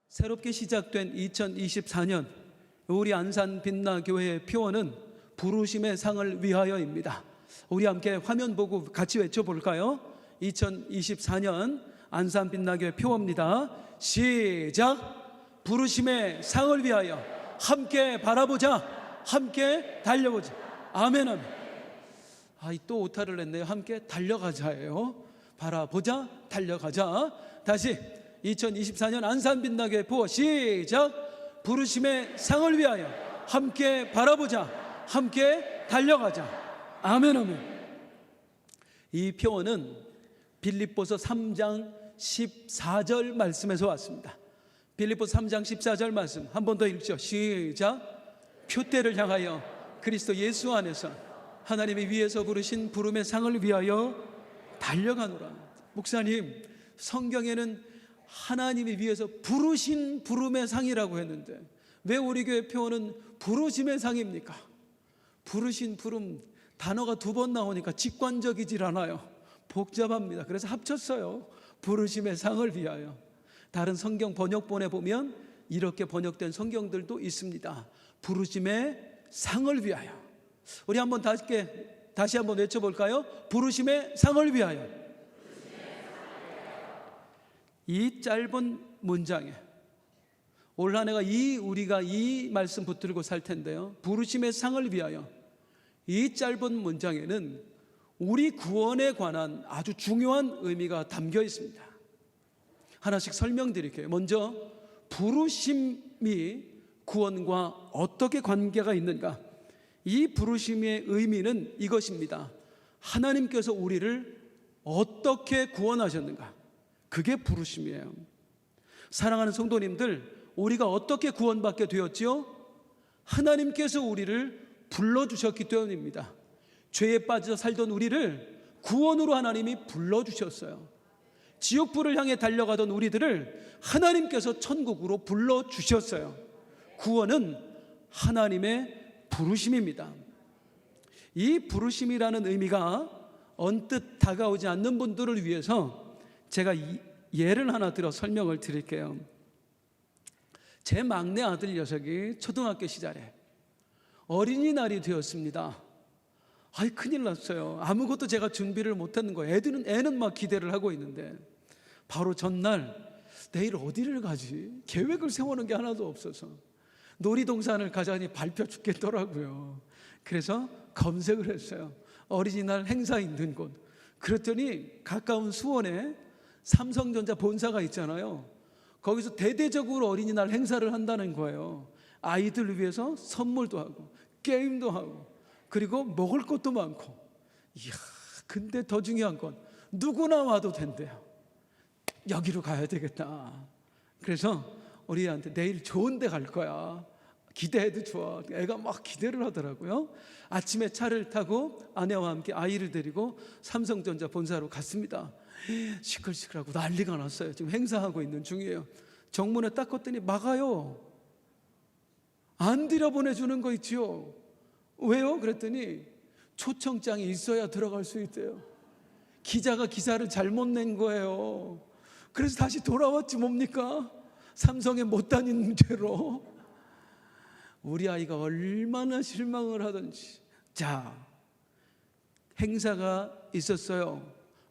새롭게 시작된 2024년 우리 안산 빛나교회의 표어는 부르심의 상을 위하여입니다. 우리 함께 화면 보고 같이 외쳐볼까요? 2024년 안산 빛나교회 표어입니다. 시작! 부르심의 상을 위하여 함께 바라보자, 함께 달려보자. 아멘, 아멘. 또 오타를 냈네요. 함께 달려가자예요. 바라보자, 달려가자. 다시 2024년 안산 빛나교회 표어 시작! 부르심의 상을 위하여 함께 바라보자, 함께 달려가자. 아멘, 아멘. 이 표어는 빌립보서 3장 14절 말씀에서 왔습니다. 빌립보서 3장 14절 말씀 한 번 더 읽죠. 시작! 표대를 향하여 그리스도 예수 안에서 하나님이 위에서 부르신 부름의 상을 위하여 달려가노라. 목사님, 성경에는 하나님이 위에서 부르신 부름의 상이라고 했는데 왜 우리 교회 표어는 부르심의 상입니까? 부르신 부름 단어가 두 번 나오니까 직관적이질 않아요. 복잡합니다. 그래서 합쳤어요. 부르심의 상을 위하여. 다른 성경 번역본에 보면 이렇게 번역된 성경들도 있습니다. 부르심의 상을 위하여. 우리 한번 다시 한번 외쳐볼까요? 부르심의 상을 위하여. 이 짧은 문장에 올 한 해가 우리가 이 말씀 붙들고 살 텐데요. 부르심의 상을 위하여. 이 짧은 문장에는 우리 구원에 관한 아주 중요한 의미가 담겨 있습니다. 하나씩 설명드릴게요. 먼저 부르심이 구원과 어떻게 관계가 있는가? 이 부르심의 의미는 이것입니다. 하나님께서 우리를 어떻게 구원하셨는가? 그게 부르심이에요. 사랑하는 성도님들, 우리가 어떻게 구원받게 되었지요? 하나님께서 우리를 불러주셨기 때문입니다. 죄에 빠져 살던 우리를 구원으로 하나님이 불러주셨어요. 지옥불을 향해 달려가던 우리들을 하나님께서 천국으로 불러주셨어요. 구원은 하나님의 부르심입니다. 이 부르심이라는 의미가 언뜻 다가오지 않는 분들을 위해서 제가 예를 하나 들어 설명을 드릴게요. 제 막내 아들 녀석이 초등학교 시절에 어린이날이 되었습니다. 큰일 났어요. 아무것도 제가 준비를 못하는 거예요. 애는 막 기대를 하고 있는데 바로 전날 내일 어디를 가지? 계획을 세우는 게 하나도 없어서 놀이동산을 가자니 밟혀 죽겠더라고요. 그래서 검색을 했어요. 어린이날 행사 있는 곳. 그랬더니 가까운 수원에 삼성전자 본사가 있잖아요. 거기서 대대적으로 어린이날 행사를 한다는 거예요. 아이들 위해서 선물도 하고 게임도 하고 그리고 먹을 것도 많고. 근데 더 중요한 건 누구나 와도 된대요. 여기로 가야 되겠다. 그래서 우리한테 내일 좋은 데 갈 거야. 기대해도 좋아. 애가 막 기대를 하더라고요. 아침에 차를 타고 아내와 함께 아이를 데리고 삼성전자 본사로 갔습니다. 시끌시끌하고 난리가 났어요. 지금 행사하고 있는 중이에요. 정문에 딱 껐더니 막아요. 안 들여보내주는 거 있지요. 왜요? 그랬더니 초청장이 있어야 들어갈 수 있대요. 기자가 기사를 잘못 낸 거예요. 그래서 다시 돌아왔지 뭡니까? 삼성에 못 다닌 죄로. 우리 아이가 얼마나 실망을 하던지. 자, 행사가 있었어요.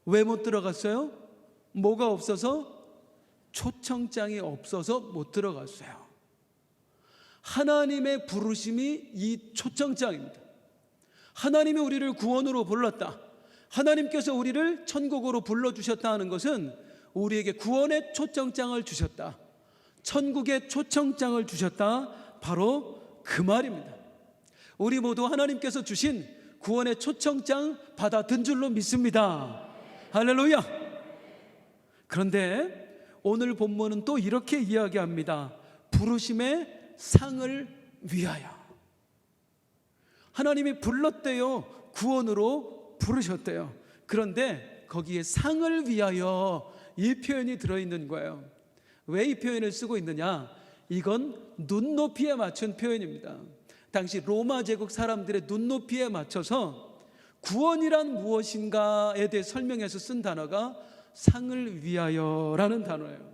왜 못 들어갔어요? 뭐가 없어서? 초청장이 없어서 못 들어갔어요. 하나님의 부르심이 이 초청장입니다. 하나님이 우리를 구원으로 불렀다. 하나님께서 우리를 천국으로 불러주셨다 하는 것은 우리에게 구원의 초청장을 주셨다. 천국의 초청장을 주셨다. 바로 그 말입니다. 우리 모두 하나님께서 주신 구원의 초청장 받아든 줄로 믿습니다. 할렐루야. 그런데 오늘 본문은 또 이렇게 이야기합니다. 부르심의 상을 위하여. 하나님이 불렀대요. 구원으로 부르셨대요. 그런데 거기에 상을 위하여 이 표현이 들어있는 거예요. 왜 이 표현을 쓰고 있느냐? 이건 눈높이에 맞춘 표현입니다. 당시 로마 제국 사람들의 눈높이에 맞춰서 구원이란 무엇인가에 대해 설명해서 쓴 단어가 상을 위하여라는 단어예요.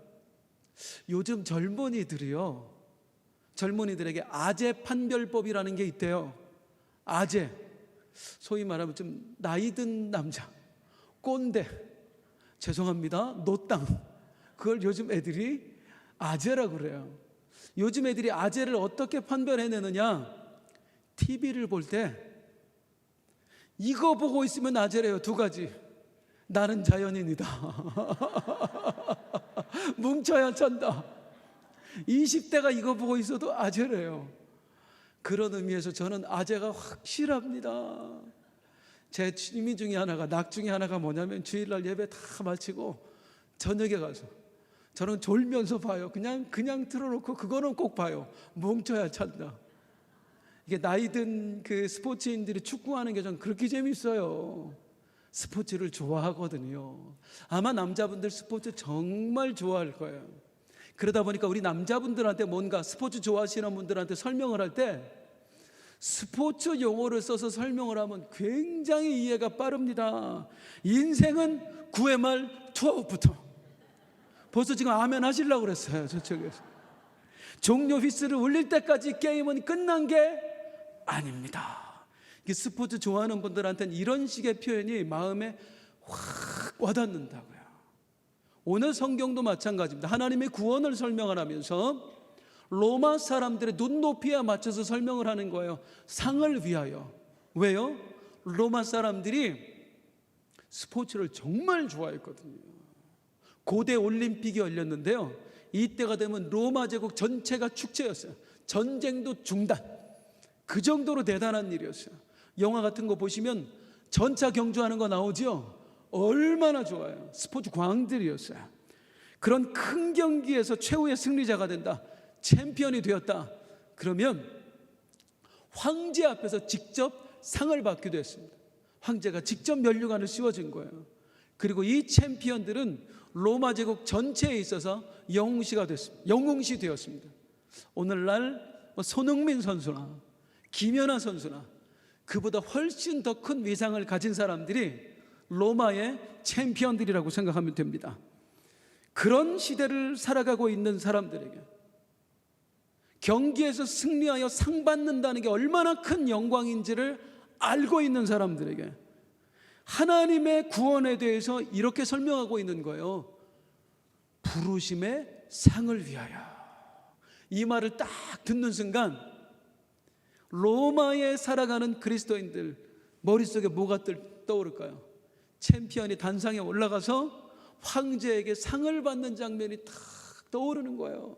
요즘 젊은이들에게 아재 판별법이라는 게 있대요. 아재, 소위 말하면 좀 나이 든 남자, 꼰대, 죄송합니다, 노땅, 그걸 요즘 애들이 아재라고 그래요. 요즘 애들이 아재를 어떻게 판별해내느냐, TV를 볼 때 이거 보고 있으면 아재래요. 두 가지. 나는 자연인이다. 뭉쳐야 찬다. 20대가 이거 보고 있어도 아재래요. 그런 의미에서 저는 아재가 확실합니다. 제 취미 중에 하나가, 낙 중에 하나가 뭐냐면 주일날 예배 다 마치고 저녁에 가서 저는 졸면서 봐요. 그냥 틀어놓고 그거는 꼭 봐요. 뭉쳐야 찬다. 이게 나이 든 그 스포츠인들이 축구하는 게 전 그렇게 재밌어요. 스포츠를 좋아하거든요. 아마 남자분들 스포츠 정말 좋아할 거예요. 그러다 보니까 우리 남자분들한테 뭔가 스포츠 좋아하시는 분들한테 설명을 할 때 스포츠 용어를 써서 설명을 하면 굉장히 이해가 빠릅니다. 인생은 9회 말 투아웃부터. 벌써 지금 아멘 하시려고 그랬어요. 저쪽에서. 종료 휘슬을 울릴 때까지 게임은 끝난 게 아닙니다. 스포츠 좋아하는 분들한테는 이런 식의 표현이 마음에 확 와닿는다고요. 오늘 성경도 마찬가지입니다. 하나님의 구원을 설명을 하면서 로마 사람들의 눈높이에 맞춰서 설명을 하는 거예요. 상을 위하여. 왜요? 로마 사람들이 스포츠를 정말 좋아했거든요. 고대 올림픽이 열렸는데요, 이때가 되면 로마 제국 전체가 축제였어요. 전쟁도 중단. 그 정도로 대단한 일이었어요. 영화 같은 거 보시면 전차 경주하는 거 나오죠? 얼마나 좋아요. 스포츠 광들이었어요. 그런 큰 경기에서 최후의 승리자가 된다, 챔피언이 되었다, 그러면 황제 앞에서 직접 상을 받기도 했습니다. 황제가 직접 면류관을 씌워준 거예요. 그리고 이 챔피언들은 로마 제국 전체에 있어서 영웅시가 됐습니다. 영웅시 되었습니다. 오늘날 손흥민 선수나 김연아 선수나 그보다 훨씬 더 큰 위상을 가진 사람들이 로마의 챔피언들이라고 생각하면 됩니다. 그런 시대를 살아가고 있는 사람들에게 경기에서 승리하여 상 받는다는 게 얼마나 큰 영광인지를 알고 있는 사람들에게 하나님의 구원에 대해서 이렇게 설명하고 있는 거예요. 부르심의 상을 위하여. 이 말을 딱 듣는 순간 로마에 살아가는 그리스도인들 머릿속에 뭐가 떠오를까요? 챔피언이 단상에 올라가서 황제에게 상을 받는 장면이 탁 떠오르는 거예요.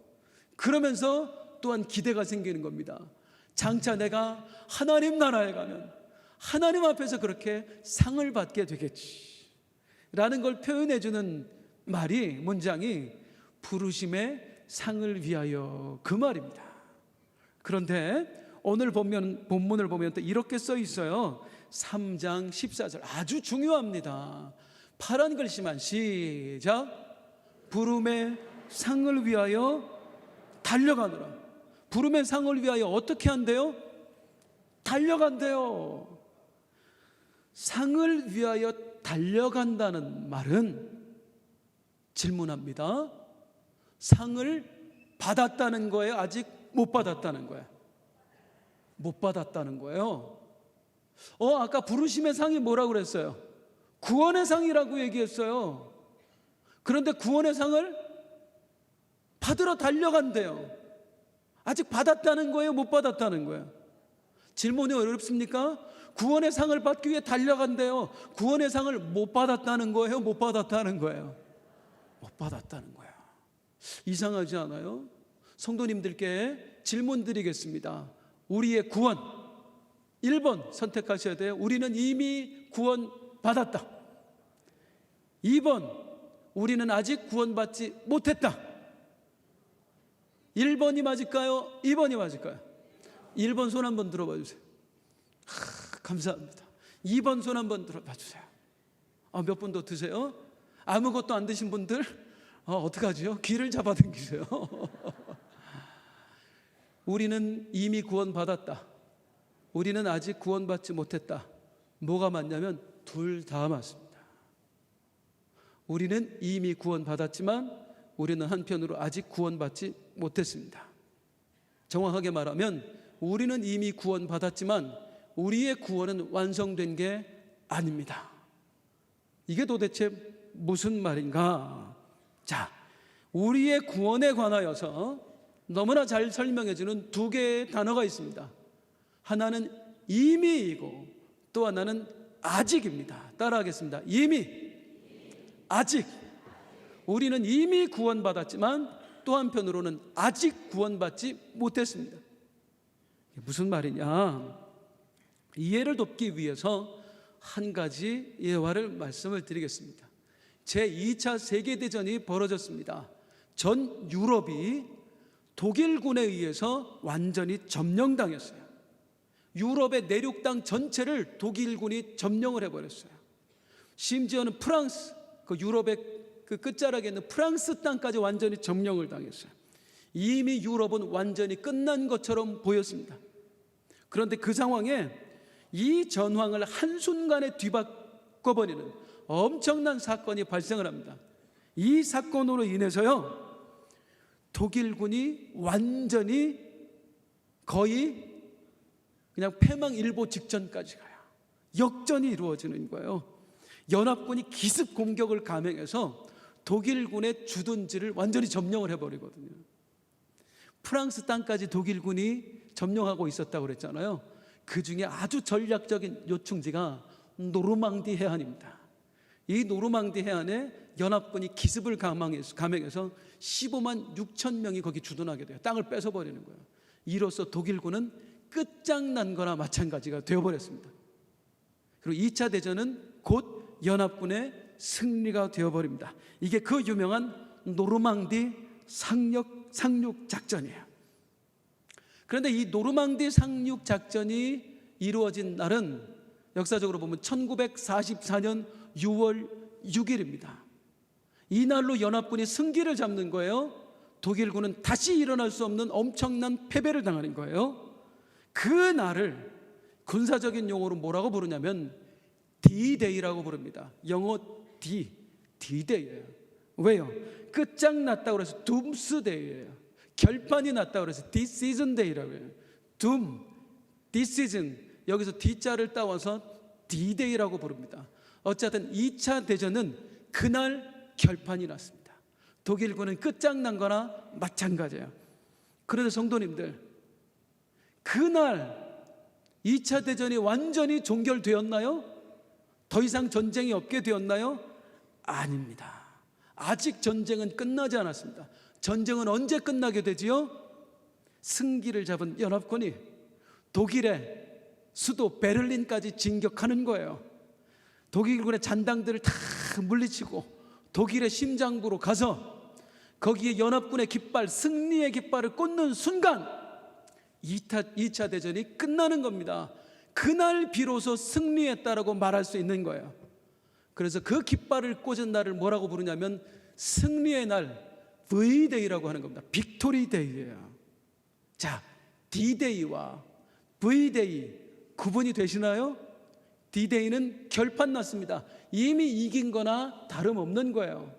그러면서 또한 기대가 생기는 겁니다. 장차 내가 하나님 나라에 가면 하나님 앞에서 그렇게 상을 받게 되겠지 라는 걸 표현해 주는 말이, 문장이 부르심의 상을 위하여, 그 말입니다. 그런데 오늘 본문을 보면 또 이렇게 써 있어요. 3장 14절 아주 중요합니다. 파란 글씨만 시작. 부름의 상을 위하여 달려가노라. 부름의 상을 위하여 어떻게 한대요? 달려간대요. 상을 위하여 달려간다는 말은, 질문합니다, 상을 받았다는 거예요? 아직 못 받았다는 거예요? 못 받았다는 거예요. 아까 부르심의 상이 뭐라고 그랬어요? 구원의 상이라고 얘기했어요. 그런데 구원의 상을 받으러 달려간대요. 아직 받았다는 거예요? 못 받았다는 거예요? 질문이 어렵습니까? 구원의 상을 받기 위해 달려간대요. 구원의 상을 못 받았다는 거예요? 못 받았다는 거예요? 못 받았다는 거예요. 이상하지 않아요? 성도님들께 질문 드리겠습니다. 우리의 구원 1번 선택하셔야 돼요. 우리는 이미 구원 받았다. 2번 우리는 아직 구원받지 못했다. 1번이 맞을까요? 2번이 맞을까요? 1번 손 한번 들어봐 주세요. 감사합니다. 2번 손 한번 들어봐 주세요. 몇 분 더 드세요? 아무것도 안 드신 분들 어떡하죠? 귀를 잡아당기세요. 우리는 이미 구원받았다. 우리는 아직 구원받지 못했다. 뭐가 맞냐면 둘 다 맞습니다. 우리는 이미 구원받았지만 우리는 한편으로 아직 구원받지 못했습니다. 정확하게 말하면 우리는 이미 구원받았지만 우리의 구원은 완성된 게 아닙니다. 이게 도대체 무슨 말인가? 자, 우리의 구원에 관하여서 너무나 잘 설명해주는 두 개의 단어가 있습니다. 하나는 이미이고 또 하나는 아직입니다. 따라하겠습니다. 이미, 아직. 우리는 이미 구원받았지만 또 한편으로는 아직 구원받지 못했습니다. 무슨 말이냐? 이해를 돕기 위해서 한 가지 예화를 말씀을 드리겠습니다. 제2차 세계대전이 벌어졌습니다. 전 유럽이 독일군에 의해서 완전히 점령당했어요. 유럽의 내륙 땅 전체를 독일군이 점령을 해버렸어요. 심지어는 프랑스, 그 유럽의 그 끝자락에 있는 프랑스 땅까지 완전히 점령을 당했어요. 이미 유럽은 완전히 끝난 것처럼 보였습니다. 그런데 그 상황에 이 전황을 한순간에 뒤바꿔버리는 엄청난 사건이 발생을 합니다. 이 사건으로 인해서요, 독일군이 완전히 거의 그냥 패망일보 직전까지 가요. 역전이 이루어지는 거예요. 연합군이 기습 공격을 감행해서 독일군의 주둔지를 완전히 점령을 해버리거든요. 프랑스 땅까지 독일군이 점령하고 있었다고 그랬잖아요. 그 중에 아주 전략적인 요충지가 노르망디 해안입니다. 이 노르망디 해안에 연합군이 기습을 감행해서 15만 6천 명이 거기 주둔하게 돼요. 땅을 뺏어버리는 거예요. 이로써 독일군은 끝장난 거나 마찬가지가 되어버렸습니다. 그리고 2차 대전은 곧 연합군의 승리가 되어버립니다. 이게 그 유명한 노르망디 상륙 작전이에요. 그런데 이 노르망디 상륙 작전이 이루어진 날은 역사적으로 보면 1944년 6월 6일입니다. 이 날로 연합군이 승기를 잡는 거예요. 독일군은 다시 일어날 수 없는 엄청난 패배를 당하는 거예요. 그 날을 군사적인 용어로 뭐라고 부르냐면 D-Day라고 부릅니다. 영어 D-Day예요. 왜요? 끝장났다고 그래서 둠스데이예요. 결판이 났다고 그래서 Decision Day라고 해요. Decision, 여기서 D자를 따와서 D-Day라고 부릅니다. 어쨌든 2차 대전은 그날 결판이 났습니다. 독일군은 끝장난 거나 마찬가지예요. 그런데 성도님들, 그날 2차 대전이 완전히 종결되었나요? 더 이상 전쟁이 없게 되었나요? 아닙니다. 아직 전쟁은 끝나지 않았습니다. 전쟁은 언제 끝나게 되지요? 승기를 잡은 연합군이 독일의 수도 베를린까지 진격하는 거예요. 독일군의 잔당들을 다 물리치고 독일의 심장부로 가서 거기에 연합군의 깃발, 승리의 깃발을 꽂는 순간 2차 대전이 끝나는 겁니다. 그날 비로소 승리했다라고 말할 수 있는 거예요. 그래서 그 깃발을 꽂은 날을 뭐라고 부르냐면 승리의 날, V-Day라고 하는 겁니다. 빅토리 데이예요. 자, D-Day와 V-Day 구분이 되시나요? D-Day는 결판 났습니다. 이미 이긴 거나 다름없는 거예요.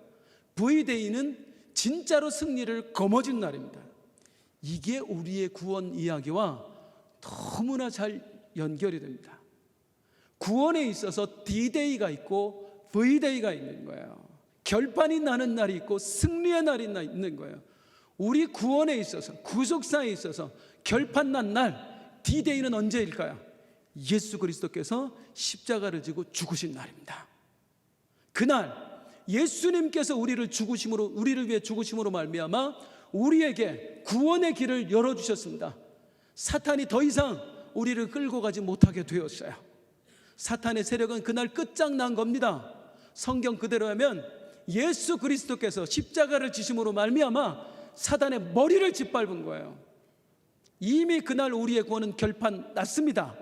V-Day는 진짜로 승리를 거머쥔 날입니다. 이게 우리의 구원 이야기와 너무나 잘 연결이 됩니다. 구원에 있어서 D-Day가 있고 V-Day가 있는 거예요. 결판이 나는 날이 있고 승리의 날이 있는 거예요. 우리 구원에 있어서, 구속사에 있어서 결판 난 날, D-Day는 언제일까요? 예수 그리스도께서 십자가를 지고 죽으신 날입니다. 그날 예수님께서 우리를 위해 죽으심으로 말미암아 우리에게 구원의 길을 열어주셨습니다. 사탄이 더 이상 우리를 끌고 가지 못하게 되었어요. 사탄의 세력은 그날 끝장난 겁니다. 성경 그대로 하면 예수 그리스도께서 십자가를 지심으로 말미암아 사탄의 머리를 짓밟은 거예요. 이미 그날 우리의 구원은 결판 났습니다.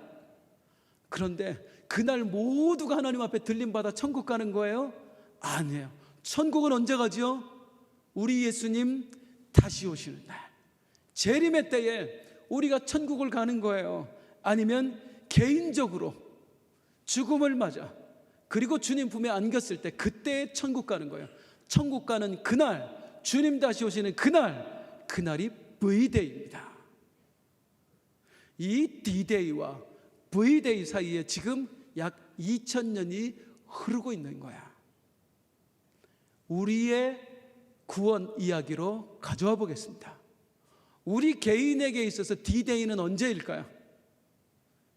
그런데 그날 모두가 하나님 앞에 들림받아 천국 가는 거예요? 아니에요. 천국은 언제 가지요? 우리 예수님 다시 오시는 날, 재림의 때에 우리가 천국을 가는 거예요. 아니면 개인적으로 죽음을 맞아 그리고 주님 품에 안겼을 때 그때 천국 가는 거예요. 천국 가는 그날 주님 다시 오시는 그날이 V데이입니다. 이 D-Day와 V-Day 사이에 지금 약 2000년이 흐르고 있는 거야. 우리의 구원 이야기로 가져와 보겠습니다. 우리 개인에게 있어서 D-Day는 언제일까요?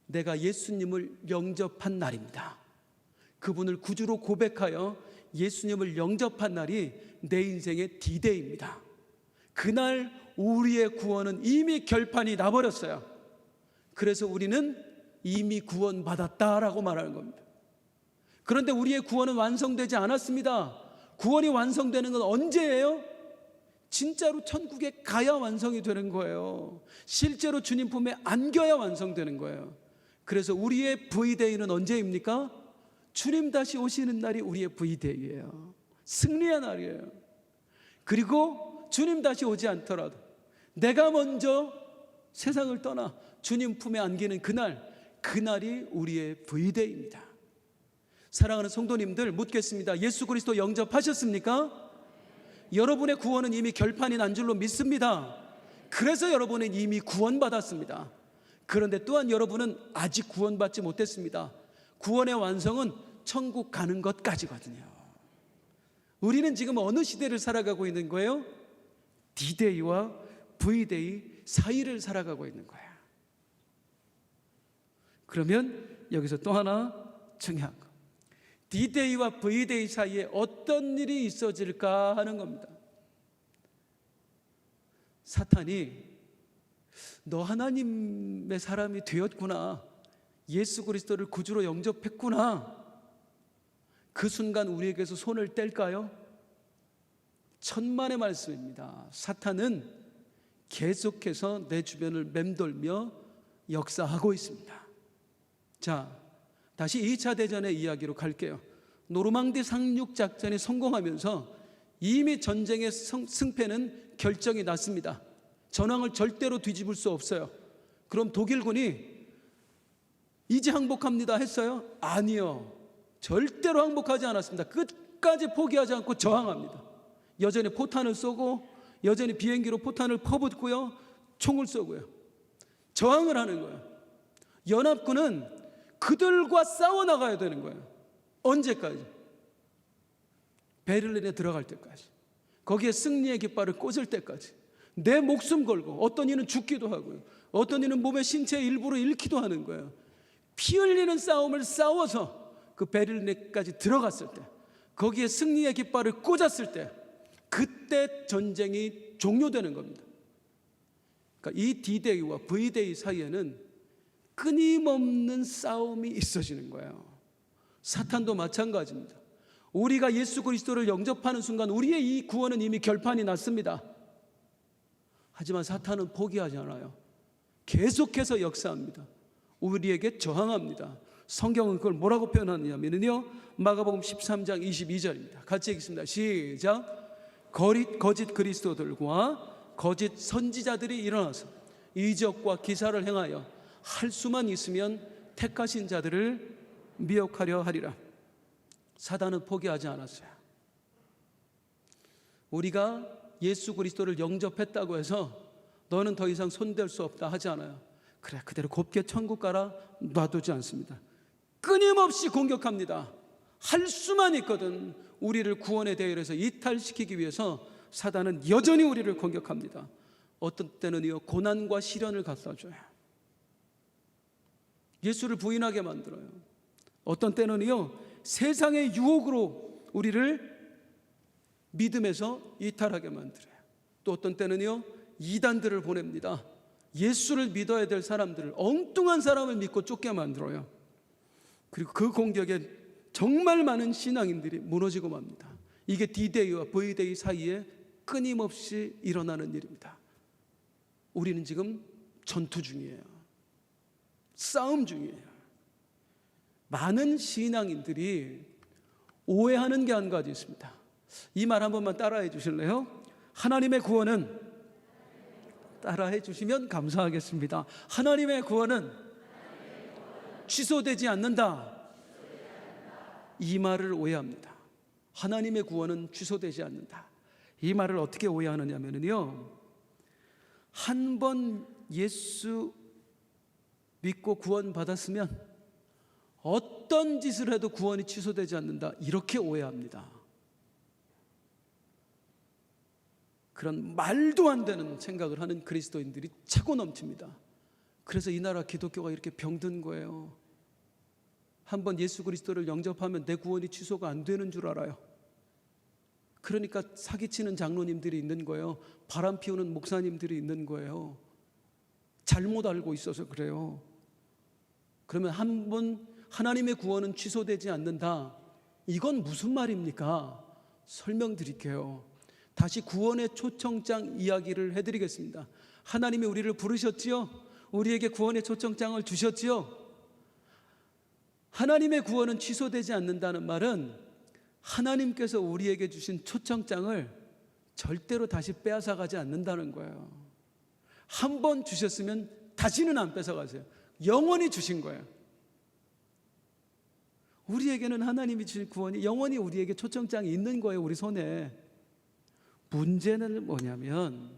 내가 예수님을 영접한 날입니다. 그분을 구주로 고백하여 예수님을 영접한 날이 내 인생의 D-Day입니다. 그날 우리의 구원은 이미 결판이 나버렸어요. 그래서 우리는 이미 구원받았다라고 말하는 겁니다. 그런데 우리의 구원은 완성되지 않았습니다. 구원이 완성되는 건 언제예요? 진짜로 천국에 가야 완성이 되는 거예요. 실제로 주님 품에 안겨야 완성되는 거예요. 그래서 우리의 V-Day는 언제입니까? 주님 다시 오시는 날이 우리의 V-Day예요. 승리의 날이에요. 그리고 주님 다시 오지 않더라도 내가 먼저 세상을 떠나 주님 품에 안기는 그날이 우리의 V-Day입니다. 사랑하는 성도님들, 묻겠습니다. 예수 그리스도 영접하셨습니까? 여러분의 구원은 이미 결판이 난 줄로 믿습니다. 그래서 여러분은 이미 구원받았습니다. 그런데 또한 여러분은 아직 구원받지 못했습니다. 구원의 완성은 천국 가는 것까지거든요. 우리는 지금 어느 시대를 살아가고 있는 거예요? D-Day와 V-Day 사이를 살아가고 있는 거야. 그러면 여기서 또 하나 중요한 거, D-Day와 V-Day 사이에 어떤 일이 있어질까 하는 겁니다. 사탄이 너 하나님의 사람이 되었구나, 예수 그리스도를 구주로 영접했구나, 그 순간 우리에게서 손을 뗄까요? 천만의 말씀입니다. 사탄은 계속해서 내 주변을 맴돌며 역사하고 있습니다. 자, 다시 2차 대전의 이야기로 갈게요. 노르망디 상륙 작전이 성공하면서 이미 전쟁의 승패는 결정이 났습니다. 전황을 절대로 뒤집을 수 없어요. 그럼 독일군이 이제 항복합니다 했어요? 아니요, 절대로 항복하지 않았습니다. 끝까지 포기하지 않고 저항합니다. 여전히 포탄을 쏘고 여전히 비행기로 포탄을 퍼붓고요, 총을 쏘고요, 저항을 하는 거예요. 연합군은 그들과 싸워나가야 되는 거예요. 언제까지? 베를린에 들어갈 때까지, 거기에 승리의 깃발을 꽂을 때까지 내 목숨 걸고, 어떤 이는 죽기도 하고요, 어떤 이는 몸의 신체의 일부를 잃기도 하는 거예요. 피 흘리는 싸움을 싸워서 그 베를린까지 들어갔을 때, 거기에 승리의 깃발을 꽂았을 때, 그때 전쟁이 종료되는 겁니다. 그러니까 이 D-Day와 V-Day 사이에는 끊임없는 싸움이 있어지는 거예요. 사탄도 마찬가지입니다. 우리가 예수 그리스도를 영접하는 순간 우리의 이 구원은 이미 결판이 났습니다. 하지만 사탄은 포기하지 않아요. 계속해서 역사합니다. 우리에게 저항합니다. 성경은 그걸 뭐라고 표현하느냐면요, 마가복음 13장 22절입니다. 같이 읽겠습니다. 시작. 거짓 그리스도들과 거짓 선지자들이 일어나서 이적과 기사를 행하여 할 수만 있으면 택하신 자들을 미혹하려 하리라. 사단은 포기하지 않았어요. 우리가 예수 그리스도를 영접했다고 해서 너는 더 이상 손댈 수 없다 하지 않아요. 그래, 그대로 곱게 천국 가라 놔두지 않습니다. 끊임없이 공격합니다. 할 수만 있거든 우리를 구원의 대열에서 이탈시키기 위해서 사단은 여전히 우리를 공격합니다. 어떤 때는요, 고난과 시련을 갖다줘요. 예수를 부인하게 만들어요. 어떤 때는요, 세상의 유혹으로 우리를 믿음에서 이탈하게 만들어요. 또 어떤 때는요, 이단들을 보냅니다. 예수를 믿어야 될 사람들을, 엉뚱한 사람을 믿고 쫓게 만들어요. 그리고 그 공격에 정말 많은 신앙인들이 무너지고 맙니다. 이게 D-Day와 V-Day 사이에 끊임없이 일어나는 일입니다. 우리는 지금 전투 중이에요. 싸움 중이에요. 많은 신앙인들이 오해하는 게 한 가지 있습니다. 이 말 한 번만 따라해 주실래요? 하나님의 구원은, 따라해 주시면 감사하겠습니다. 하나님의 구원은 취소되지 않는다. 이 말을 오해합니다. 하나님의 구원은 취소되지 않는다. 이 말을 어떻게 오해하느냐면요, 한 번 예수 믿고 구원받았으면 어떤 짓을 해도 구원이 취소되지 않는다, 이렇게 오해합니다. 그런 말도 안 되는 생각을 하는 그리스도인들이 차고 넘칩니다. 그래서 이 나라 기독교가 이렇게 병든 거예요. 한번 예수 그리스도를 영접하면 내 구원이 취소가 안 되는 줄 알아요. 그러니까 사기치는 장로님들이 있는 거예요. 바람 피우는 목사님들이 있는 거예요. 잘못 알고 있어서 그래요. 그러면 한번 하나님의 구원은 취소되지 않는다, 이건 무슨 말입니까? 설명드릴게요. 다시 구원의 초청장 이야기를 해드리겠습니다. 하나님이 우리를 부르셨지요? 우리에게 구원의 초청장을 주셨지요? 하나님의 구원은 취소되지 않는다는 말은 하나님께서 우리에게 주신 초청장을 절대로 다시 빼앗아가지 않는다는 거예요. 한 번 주셨으면 다시는 안 뺏어가세요. 영원히 주신 거예요. 우리에게는 하나님이 주신 구원이 영원히 우리에게 초청장이 있는 거예요, 우리 손에. 문제는 뭐냐면,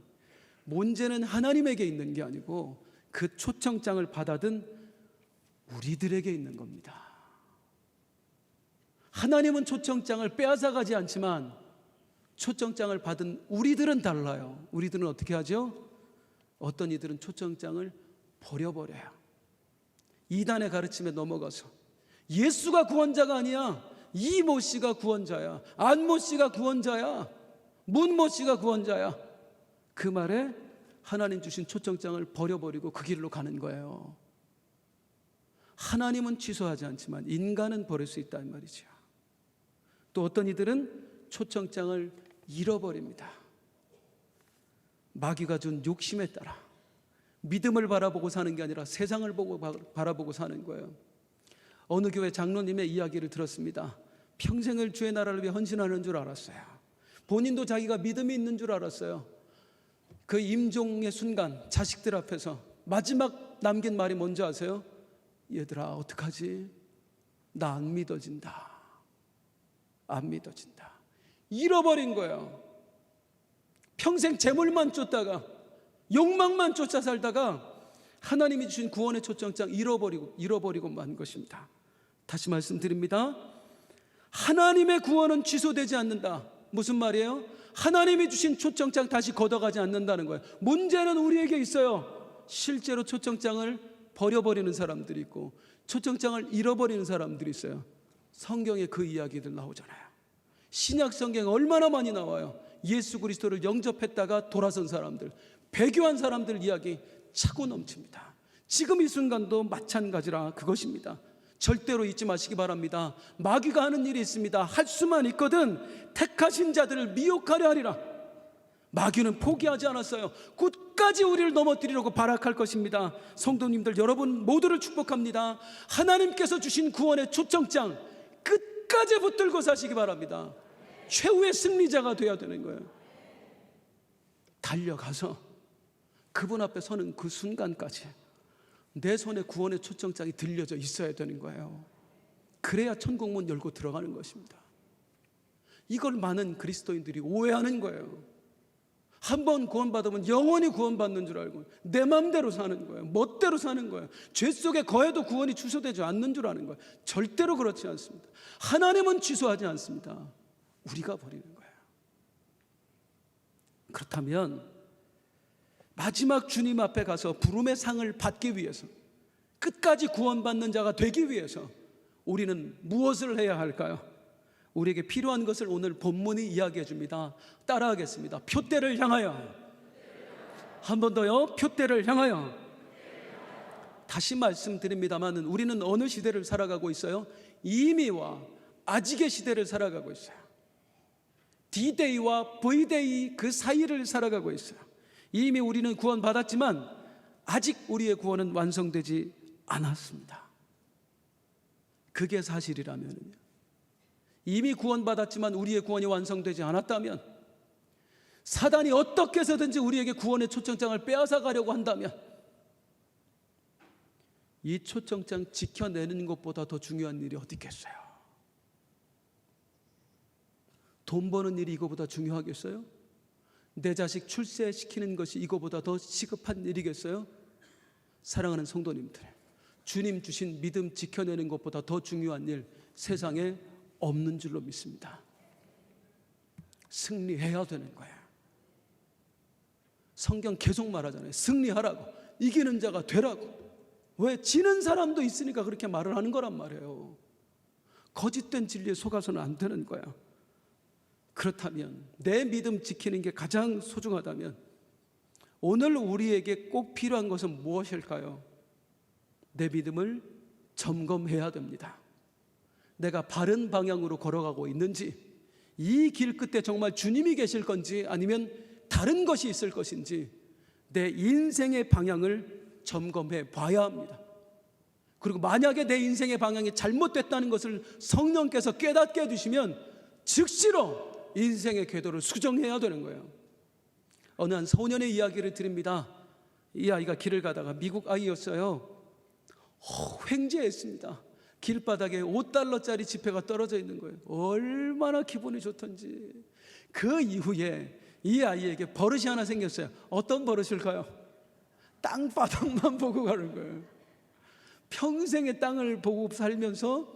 문제는 하나님에게 있는 게 아니고 그 초청장을 받아든 우리들에게 있는 겁니다. 하나님은 초청장을 빼앗아가지 않지만 초청장을 받은 우리들은 달라요. 우리들은 어떻게 하죠? 어떤 이들은 초청장을 버려버려요. 이단의 가르침에 넘어가서 예수가 구원자가 아니야, 이모 씨가 구원자야, 안모 씨가 구원자야, 문모 씨가 구원자야, 그 말에 하나님 주신 초청장을 버려버리고 그 길로 가는 거예요. 하나님은 취소하지 않지만 인간은 버릴 수 있다는 말이죠. 또 어떤 이들은 초청장을 잃어버립니다. 마귀가 준 욕심에 따라 믿음을 바라보고 사는 게 아니라 세상을 바라보고 사는 거예요. 어느 교회 장로님의 이야기를 들었습니다. 평생을 주의 나라를 위해 헌신하는 줄 알았어요. 본인도 자기가 믿음이 있는 줄 알았어요. 그 임종의 순간 자식들 앞에서 마지막 남긴 말이 뭔지 아세요? 얘들아, 어떡하지? 나 안 믿어진다. 안 믿어진다. 잃어버린 거예요. 평생 재물만 쫓다가 욕망만 쫓아 살다가 하나님이 주신 구원의 초청장 잃어버리고 만 것입니다. 다시 말씀드립니다. 하나님의 구원은 취소되지 않는다. 무슨 말이에요? 하나님이 주신 초청장 다시 걷어가지 않는다는 거예요. 문제는 우리에게 있어요. 실제로 초청장을 버려버리는 사람들이 있고 초청장을 잃어버리는 사람들이 있어요. 성경에 그 이야기들 나오잖아요. 신약 성경에 얼마나 많이 나와요. 예수 그리스도를 영접했다가 돌아선 사람들, 배교한 사람들 이야기 차고 넘칩니다. 지금 이 순간도 마찬가지라 그것입니다. 절대로 잊지 마시기 바랍니다. 마귀가 하는 일이 있습니다. 할 수만 있거든 택하신 자들을 미혹하려 하리라. 마귀는 포기하지 않았어요. 끝까지 우리를 넘어뜨리려고 발악할 것입니다. 성도님들 여러분 모두를 축복합니다. 하나님께서 주신 구원의 초청장 끝까지 붙들고 사시기 바랍니다. 최후의 승리자가 되어야 되는 거예요. 달려가서 그분 앞에 서는 그 순간까지 내 손에 구원의 초청장이 들려져 있어야 되는 거예요. 그래야 천국문 열고 들어가는 것입니다. 이걸 많은 그리스도인들이 오해하는 거예요. 한번 구원받으면 영원히 구원받는 줄 알고 내 맘대로 사는 거예요. 멋대로 사는 거예요. 죄 속에 거해도 구원이 취소되지 않는 줄 아는 거예요. 절대로 그렇지 않습니다. 하나님은 취소하지 않습니다. 우리가 버리는 거예요. 그렇다면 마지막 주님 앞에 가서 부름의 상을 받기 위해서, 끝까지 구원받는 자가 되기 위해서 우리는 무엇을 해야 할까요? 우리에게 필요한 것을 오늘 본문이 이야기해 줍니다. 따라하겠습니다. 표대를 향하여. 한 번 더요. 표대를 향하여. 다시 말씀드립니다만 우리는 어느 시대를 살아가고 있어요? 이미와 아직의 시대를 살아가고 있어요. D-Day와 V-Day 그 사이를 살아가고 있어요. 이미 우리는 구원받았지만 아직 우리의 구원은 완성되지 않았습니다. 그게 사실이라면요, 이미 구원받았지만 우리의 구원이 완성되지 않았다면, 사단이 어떻게 해서든지 우리에게 구원의 초청장을 빼앗아 가려고 한다면 이 초청장 지켜내는 것보다 더 중요한 일이 어디 있겠어요? 돈 버는 일이 이거보다 중요하겠어요? 내 자식 출세시키는 것이 이거보다 더 시급한 일이겠어요? 사랑하는 성도님들, 주님 주신 믿음 지켜내는 것보다 더 중요한 일 세상에 없는 줄로 믿습니다. 승리해야 되는 거야. 성경 계속 말하잖아요. 승리하라고, 이기는 자가 되라고. 왜? 지는 사람도 있으니까 그렇게 말을 하는 거란 말이에요. 거짓된 진리에 속아서는 안 되는 거야. 그렇다면 내 믿음 지키는 게 가장 소중하다면 오늘 우리에게 꼭 필요한 것은 무엇일까요? 내 믿음을 점검해야 됩니다. 내가 바른 방향으로 걸어가고 있는지, 이 길 끝에 정말 주님이 계실 건지 아니면 다른 것이 있을 것인지 내 인생의 방향을 점검해 봐야 합니다. 그리고 만약에 내 인생의 방향이 잘못됐다는 것을 성령께서 깨닫게 해주시면 즉시로 인생의 궤도를 수정해야 되는 거예요. 어느 한 소년의 이야기를 드립니다. 이 아이가 길을 가다가 미국 아이였어요. 횡재했습니다. 길바닥에 $5짜리 지폐가 떨어져 있는 거예요. 얼마나 기분이 좋던지. 그 이후에 이 아이에게 버릇이 하나 생겼어요. 어떤 버릇일까요? 땅바닥만 보고 가는 거예요. 평생의 땅을 보고 살면서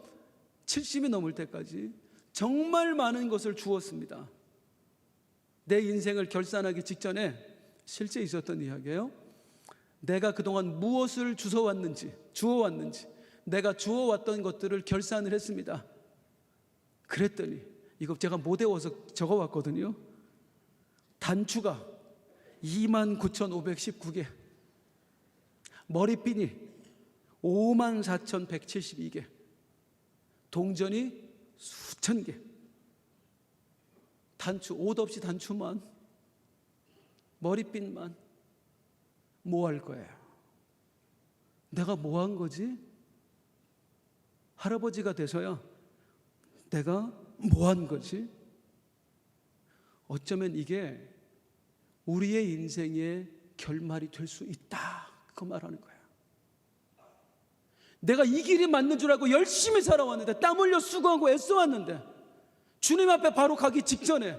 70이 넘을 때까지 정말 많은 것을 주었습니다. 내 인생을 결산하기 직전에 실제 있었던 이야기예요. 내가 그동안 무엇을 주워왔는지 내가 주워왔던 것들을 결산을 했습니다. 그랬더니 이거 제가 못 외워서 적어왔거든요. 단추가 29,519개, 머리핀이 54,172개, 동전이 수천 개, 단추, 옷 없이 단추만, 머리핀만. 뭐 할 거예요? 내가 뭐 한 거지? 할아버지가 돼서야 내가 뭐 한 거지? 어쩌면 이게 우리의 인생의 결말이 될 수 있다, 그 말하는 거예요. 내가 이 길이 맞는 줄 알고 열심히 살아왔는데, 땀 흘려 수고하고 애써왔는데, 주님 앞에 바로 가기 직전에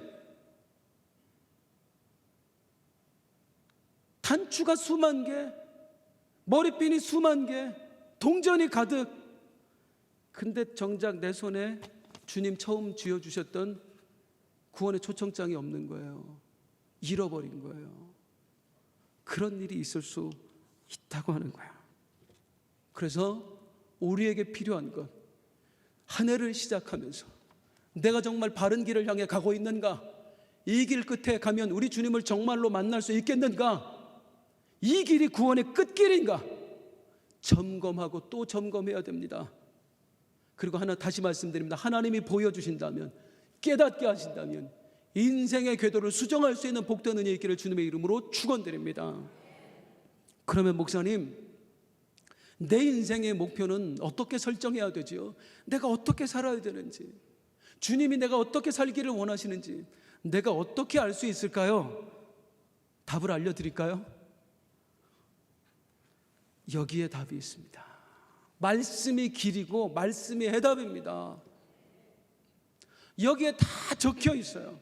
단추가 수만 개, 머리핀이 수만 개, 동전이 가득. 근데 정작 내 손에 주님 처음 쥐어주셨던 구원의 초청장이 없는 거예요. 잃어버린 거예요. 그런 일이 있을 수 있다고 하는 거야. 그래서 우리에게 필요한 것, 한 해를 시작하면서 내가 정말 바른 길을 향해 가고 있는가? 이 길 끝에 가면 우리 주님을 정말로 만날 수 있겠는가? 이 길이 구원의 끝길인가? 점검하고 또 점검해야 됩니다. 그리고 하나 다시 말씀드립니다. 하나님이 보여주신다면, 깨닫게 하신다면 인생의 궤도를 수정할 수 있는 복된 은혜 있기를 주님의 이름으로 축원드립니다. 그러면 목사님, 내 인생의 목표는 어떻게 설정해야 되지요? 내가 어떻게 살아야 되는지, 주님이 내가 어떻게 살기를 원하시는지 내가 어떻게 알 수 있을까요? 답을 알려드릴까요? 여기에 답이 있습니다. 말씀이 길이고 말씀이 해답입니다. 여기에 다 적혀 있어요.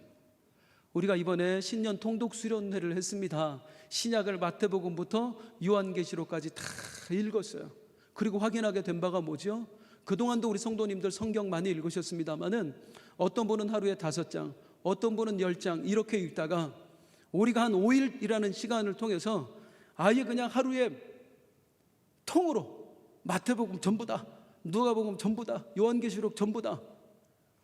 우리가 이번에 신년 통독 수련회를 했습니다. 신약을 마태복음부터 요한계시록까지 다 읽었어요. 그리고 확인하게 된 바가 뭐죠? 그동안도 우리 성도님들 성경 많이 읽으셨습니다마는 어떤 분은 하루에 5장, 어떤 분은 10장 이렇게 읽다가 우리가 한 5일이라는 시간을 통해서 아예 그냥 하루에 통으로 마태복음 전부 다, 누가복음 전부 다, 요한계시록 전부 다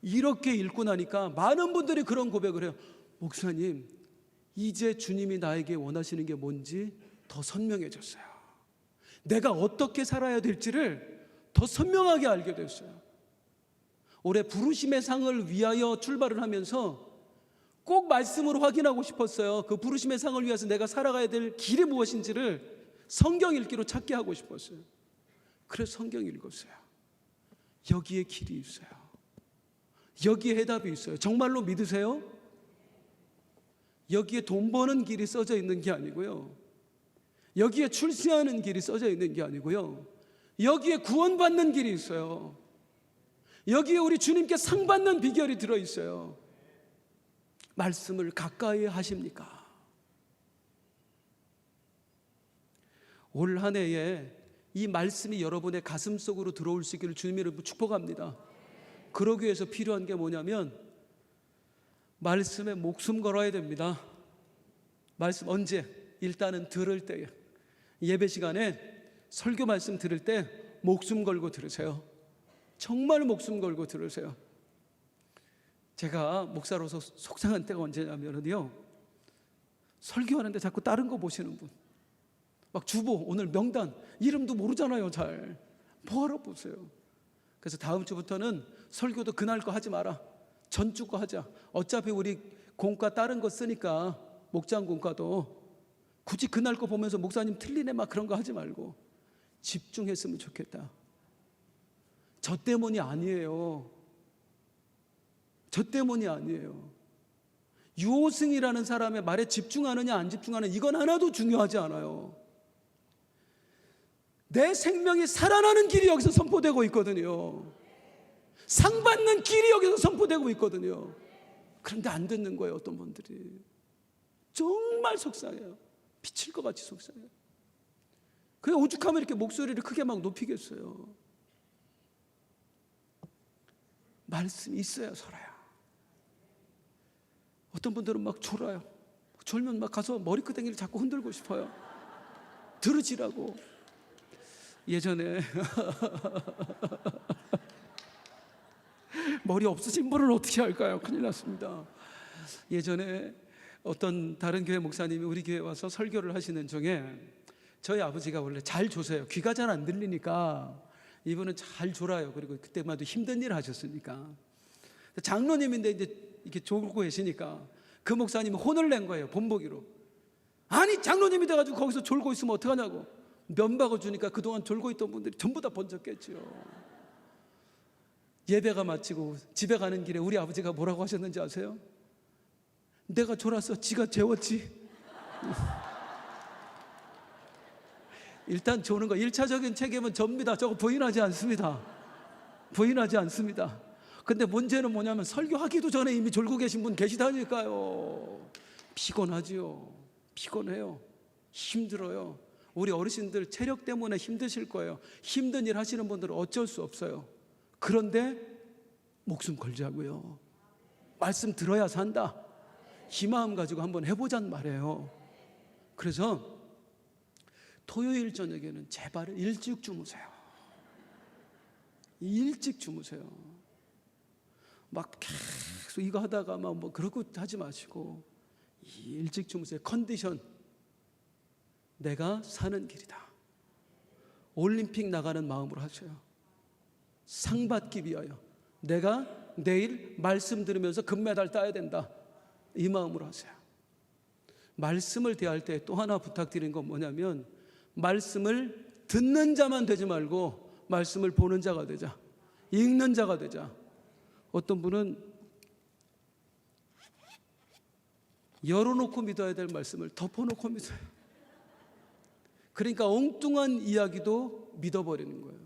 이렇게 읽고 나니까 많은 분들이 그런 고백을 해요. 목사님, 이제 주님이 나에게 원하시는 게 뭔지 더 선명해졌어요. 내가 어떻게 살아야 될지를 더 선명하게 알게 됐어요. 올해 부르심의 상을 위하여 출발을 하면서 꼭 말씀으로 확인하고 싶었어요. 그 부르심의 상을 위해서 내가 살아가야 될 길이 무엇인지를 성경 읽기로 찾게 하고 싶었어요. 그래서 성경 읽었어요. 여기에 길이 있어요. 여기에 해답이 있어요. 정말로 믿으세요? 여기에 돈 버는 길이 써져 있는 게 아니고요, 여기에 출세하는 길이 써져 있는 게 아니고요, 여기에 구원받는 길이 있어요. 여기에 우리 주님께 상 받는 비결이 들어있어요. 말씀을 가까이 하십니까? 올 한 해에 이 말씀이 여러분의 가슴 속으로 들어올 수 있기를 주님의 이름으로 축복합니다. 그러기 위해서 필요한 게 뭐냐면 말씀에 목숨 걸어야 됩니다. 말씀 언제? 일단은 들을 때에, 예배 시간에 설교 말씀 들을 때 목숨 걸고 들으세요. 정말 목숨 걸고 들으세요. 제가 목사로서 속상한 때가 언제냐면요, 설교하는데 자꾸 다른 거 보시는 분, 막 주보, 오늘 명단, 이름도 모르잖아요. 잘 뭐하러 보세요. 그래서 다음 주부터는 설교도 그날 거 하지 마라, 전주 거 하자. 어차피 우리 공과 다른 거 쓰니까, 목장 공과도 굳이 그날 거 보면서 목사님 틀리네 막 그런 거 하지 말고 집중했으면 좋겠다. 저 때문이 아니에요. 저 때문이 아니에요. 유호승이라는 사람의 말에 집중하느냐 안 집중하느냐, 이건 하나도 중요하지 않아요. 내 생명이 살아나는 길이 여기서 선포되고 있거든요. 상 받는 길이 여기서 선포되고 있거든요. 그런데 안 듣는 거예요. 어떤 분들이 정말 속상해요. 미칠 것 같이 속상해요. 그냥 오죽하면 이렇게 목소리를 크게 막 높이겠어요. 말씀이 있어야 살아요. 어떤 분들은 막 졸아요. 졸면 막 가서 머리끄댕이를 자꾸 흔들고 싶어요. 들으시라고. 예전에 머리 없으신 분은 어떻게 할까요? 큰일 났습니다. 예전에 어떤 다른 교회 목사님이 우리 교회에 와서 설교를 하시는 중에, 저희 아버지가 원래 잘 조세요. 귀가 잘 안 들리니까 이분은 잘 졸아요. 그리고 그때만 해도 힘든 일을 하셨으니까. 장로님인데 이제 이렇게 졸고 계시니까 그 목사님이 혼을 낸 거예요. 본보기로. 아니, 장로님이 돼가지고 거기서 졸고 있으면 어떡하냐고 면박을 주니까 그동안 졸고 있던 분들이 전부 다 번쩍겠죠. 예배가 마치고 집에 가는 길에 우리 아버지가 뭐라고 하셨는지 아세요? 내가 졸았어, 지가 재웠지. 일단 조는 거 1차적인 책임은 접니다. 저거 부인하지 않습니다. 부인하지 않습니다. 근데 문제는 뭐냐면 설교하기도 전에 이미 졸고 계신 분 계시다니까요. 피곤하지요. 피곤해요. 힘들어요. 우리 어르신들 체력 때문에 힘드실 거예요. 힘든 일 하시는 분들은 어쩔 수 없어요. 그런데 목숨 걸자고요. 말씀 들어야 산다. 이 마음 가지고 한번 해보자는 말이에요. 그래서 토요일 저녁에는 제발 일찍 주무세요. 일찍 주무세요. 막 계속 이거 하다가 막 뭐 그러고 하지 마시고 일찍 주무세요. 컨디션, 내가 사는 길이다. 올림픽 나가는 마음으로 하세요. 상 받기 위하여 내가 내일 말씀 들으면서 금메달 따야 된다, 이 마음으로 하세요. 말씀을 대할 때 또 하나 부탁드리는 건 뭐냐면, 말씀을 듣는 자만 되지 말고 말씀을 보는 자가 되자. 읽는 자가 되자. 어떤 분은 열어놓고 믿어야 될 말씀을 덮어놓고 믿어요. 그러니까 엉뚱한 이야기도 믿어버리는 거예요.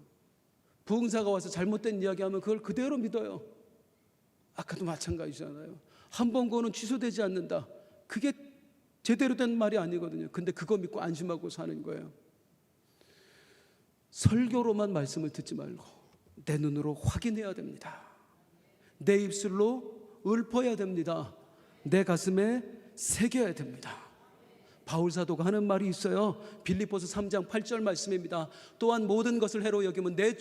부흥사가 와서 잘못된 이야기하면 그걸 그대로 믿어요. 아까도 마찬가지잖아요. 한 번 거는 취소되지 않는다. 그게 제대로 된 말이 아니거든요. 근데 그거 믿고 안심하고 사는 거예요. 설교로만 말씀을 듣지 말고 내 눈으로 확인해야 됩니다. 내 입술로 읊어야 됩니다. 내 가슴에 새겨야 됩니다. 바울 사도가 하는 말이 있어요. 빌립보서 3장 8절 말씀입니다. 또한 모든 것을 해로 여기면 내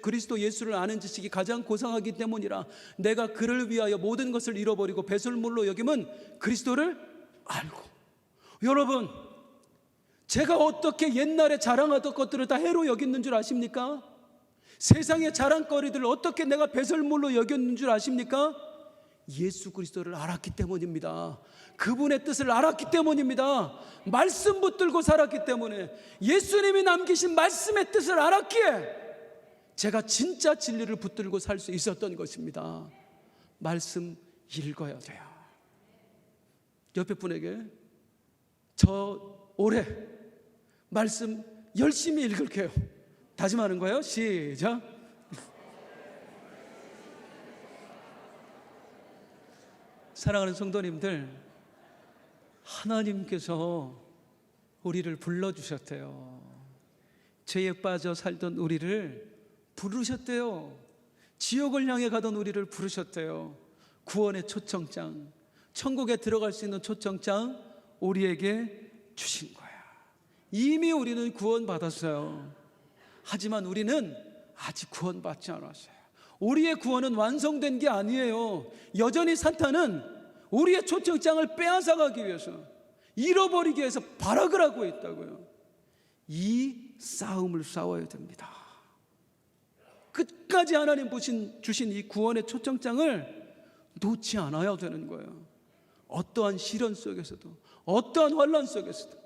그리스도 예수를 아는 지식이 가장 고상하기 때문이라. 내가 그를 위하여 모든 것을 잃어버리고 배설물로 여기면 그리스도를 알고. 여러분, 제가 어떻게 옛날에 자랑하던 것들을 다 해로 여겼는 줄 아십니까? 세상의 자랑거리들을 어떻게 내가 배설물로 여겼는 줄 아십니까? 예수 그리스도를 알았기 때문입니다. 그분의 뜻을 알았기 때문입니다. 말씀 붙들고 살았기 때문에, 예수님이 남기신 말씀의 뜻을 알았기에 제가 진짜 진리를 붙들고 살 수 있었던 것입니다. 말씀 읽어야 돼요. 옆에 분에게 저 올해 말씀 열심히 읽을게요. 다짐하는 거예요. 시작. 사랑하는 성도님들, 하나님께서 우리를 불러주셨대요. 죄에 빠져 살던 우리를 부르셨대요. 지옥을 향해 가던 우리를 부르셨대요. 구원의 초청장, 천국에 들어갈 수 있는 초청장 우리에게 주신 거야. 이미 우리는 구원받았어요. 하지만 우리는 아직 구원받지 않았어요. 우리의 구원은 완성된 게 아니에요. 여전히 사탄은 우리의 초청장을 빼앗아가기 위해서, 잃어버리기 위해서 발악을 하고 있다고요. 이 싸움을 싸워야 됩니다. 끝까지 하나님 주신 이 구원의 초청장을 놓지 않아야 되는 거예요. 어떠한 시련 속에서도, 어떠한 환난 속에서도.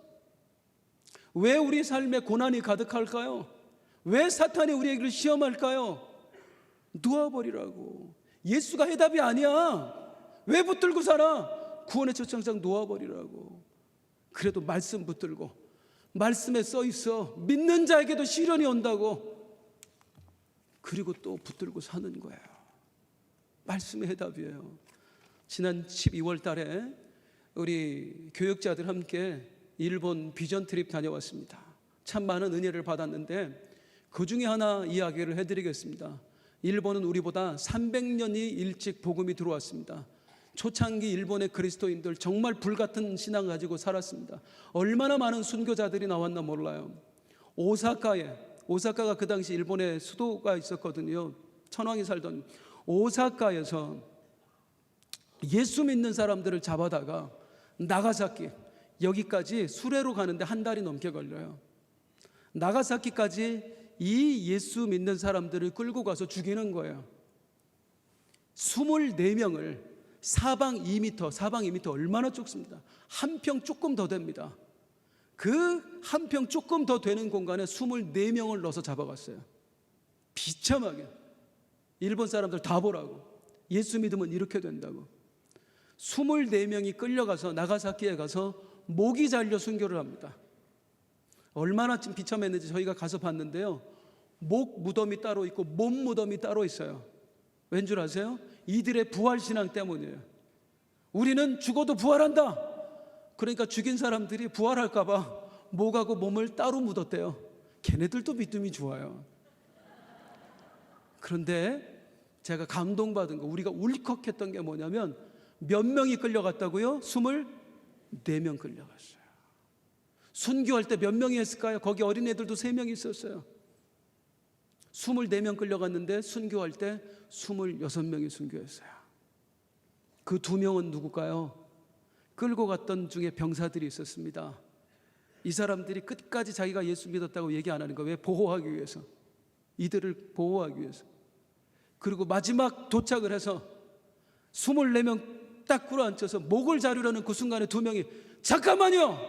왜 우리 삶에 고난이 가득할까요? 왜 사탄이 우리에게 시험할까요? 놓아버리라고. 예수가 해답이 아니야. 왜 붙들고 살아? 구원의 초청장 놓아버리라고. 그래도 말씀 붙들고, 말씀에 써 있어, 믿는 자에게도 시련이 온다고. 그리고 또 붙들고 사는 거예요. 말씀의 해답이에요. 지난 12월 달에 우리 교역자들 함께 일본 비전 트립 다녀왔습니다. 참 많은 은혜를 받았는데 그 중에 하나 이야기를 해드리겠습니다. 일본은 우리보다 300년이 일찍 복음이 들어왔습니다. 초창기 일본의 그리스도인들 정말 불같은 신앙 가지고 살았습니다. 얼마나 많은 순교자들이 나왔나 몰라요. 오사카가 그 당시 일본의 수도가 있었거든요. 천황이 살던 오사카에서 예수 믿는 사람들을 잡아다가 나가사키, 여기까지 수레로 가는데 한 달이 넘게 걸려요. 나가사키까지 이 예수 믿는 사람들을 끌고 가서 죽이는 거예요. 24명을 사방 2m 얼마나 좁습니다. 한 평 조금 더 됩니다. 그 한 평 조금 더 되는 공간에 24명을 넣어서 잡아갔어요. 비참하게. 일본 사람들 다 보라고. 예수 믿으면 이렇게 된다고. 24명이 끌려가서 나가사키에 가서 목이 잘려 순교를 합니다. 얼마나 비참했는지 저희가 가서 봤는데요, 목 무덤이 따로 있고 몸 무덤이 따로 있어요. 왠 줄 아세요? 이들의 부활신앙 때문이에요. 우리는 죽어도 부활한다. 그러니까 죽인 사람들이 부활할까 봐 목하고 몸을 따로 묻었대요. 걔네들도 믿음이 좋아요. 그런데 제가 감동받은 거, 우리가 울컥했던 게 뭐냐면, 몇 명이 끌려갔다고요? 24명 끌려갔어요. 순교할 때 몇 명이 했을까요? 거기 어린애들도 3명이 있었어요. 24명 끌려갔는데 순교할 때 26명이 순교했어요. 그 2명은 누굴까요? 끌고 갔던 중에 병사들이 있었습니다. 이 사람들이 끝까지 자기가 예수 믿었다고 얘기 안 하는 거예요. 왜? 보호하기 위해서. 이들을 보호하기 위해서. 그리고 마지막 도착을 해서 24명 딱 끌어앉혀서 목을 자르려는 그 순간에 2명이 잠깐만요,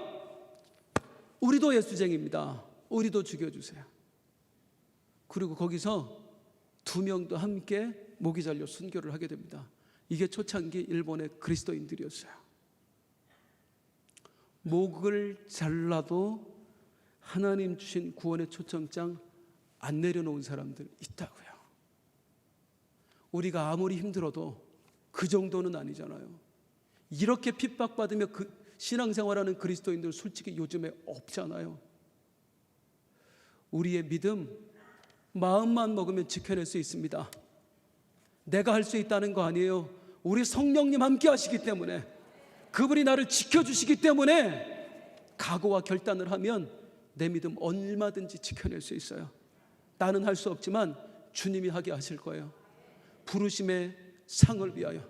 우리도 예수쟁입니다. 우리도 죽여주세요. 그리고 거기서 2명도 함께 목이 잘려 순교를 하게 됩니다. 이게 초창기 일본의 그리스도인들이었어요. 목을 잘라도 하나님 주신 구원의 초청장 안 내려놓은 사람들 있다고요. 우리가 아무리 힘들어도 그 정도는 아니잖아요. 이렇게 핍박받으며 신앙생활하는 그리스도인들 솔직히 요즘에 없잖아요. 우리의 믿음, 마음만 먹으면 지켜낼 수 있습니다. 내가 할 수 있다는 거 아니에요. 우리 성령님 함께 하시기 때문에, 그분이 나를 지켜주시기 때문에 각오와 결단을 하면 내 믿음 얼마든지 지켜낼 수 있어요. 나는 할 수 없지만 주님이 하게 하실 거예요. 부르심의 상을 위하여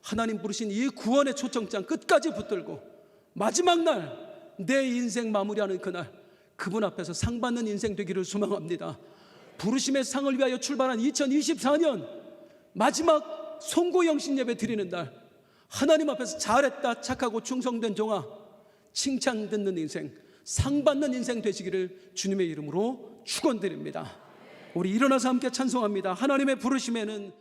하나님 부르신 이 구원의 초청장 끝까지 붙들고 마지막 날 내 인생 마무리하는 그날 그분 앞에서 상 받는 인생 되기를 소망합니다. 부르심의 상을 위하여 출발한 2024년 마지막 송구영신 예배 드리는 날, 하나님 앞에서 잘했다, 착하고 충성된 종아, 칭찬 듣는 인생, 상 받는 인생 되시기를 주님의 이름으로 축원드립니다. 우리 일어나서 함께 찬송합니다. 하나님의 부르심에는